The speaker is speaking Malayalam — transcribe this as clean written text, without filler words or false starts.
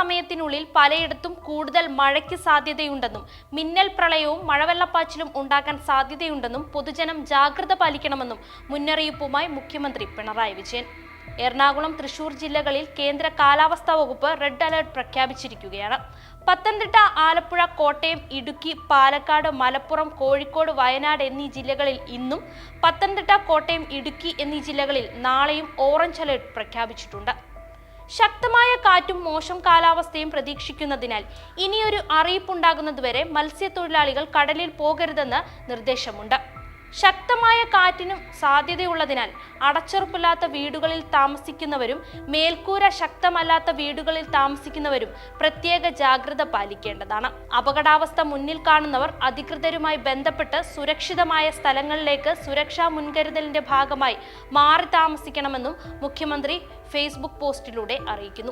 സമയത്തിനുള്ളിൽ പലയിടത്തും കൂടുതൽ മഴയ്ക്ക് സാധ്യതയുണ്ടെന്നും മിന്നൽ പ്രളയവും മഴവെള്ളപ്പാച്ചിലും ഉണ്ടാകാൻ സാധ്യതയുണ്ടെന്നും പൊതുജനം ജാഗ്രത പാലിക്കണമെന്നും മുന്നറിയിപ്പുമായി മുഖ്യമന്ത്രി പിണറായി വിജയൻ. എറണാകുളം, തൃശൂർ ജില്ലകളിൽ കേന്ദ്ര കാലാവസ്ഥാ വകുപ്പ് റെഡ് അലർട്ട് പ്രഖ്യാപിച്ചിരിക്കുകയാണ്. പത്തനംതിട്ട, ആലപ്പുഴ, കോട്ടയം, ഇടുക്കി, പാലക്കാട്, മലപ്പുറം, കോഴിക്കോട്, വയനാട് എന്നീ ജില്ലകളിൽ ഇന്നും, പത്തനംതിട്ട, കോട്ടയം, ഇടുക്കി എന്നീ ജില്ലകളിൽ നാളെയും ഓറഞ്ച് അലർട്ട് പ്രഖ്യാപിച്ചിട്ടുണ്ട്. ശക്തമായ കാറ്റും മോശം കാലാവസ്ഥയും പ്രതീക്ഷിക്കുന്നതിനാൽ ഇനിയൊരു അറിയിപ്പുണ്ടാകുന്നതുവരെ മത്സ്യത്തൊഴിലാളികൾ കടലിൽ പോകരുതെന്ന് നിർദ്ദേശമുണ്ട്. ശക്തമായ കാറ്റിനും സാധ്യതയുള്ളതിനാൽ അടച്ചുറപ്പില്ലാത്ത വീടുകളിൽ താമസിക്കുന്നവരും മേൽക്കൂര ശക്തമല്ലാത്ത വീടുകളിൽ താമസിക്കുന്നവരും പ്രത്യേക ജാഗ്രത പാലിക്കേണ്ടതാണ്. അപകടാവസ്ഥ മുന്നിൽ കാണുന്നവർ അധികൃതരുമായി ബന്ധപ്പെട്ട് സുരക്ഷിതമായ സ്ഥലങ്ങളിലേക്ക് സുരക്ഷാ മുൻകരുതലിന്റെ ഭാഗമായി മാറി താമസിക്കണമെന്നും മുഖ്യമന്ത്രി ഫേസ്ബുക്ക് പോസ്റ്റിലൂടെ അറിയിക്കുന്നു.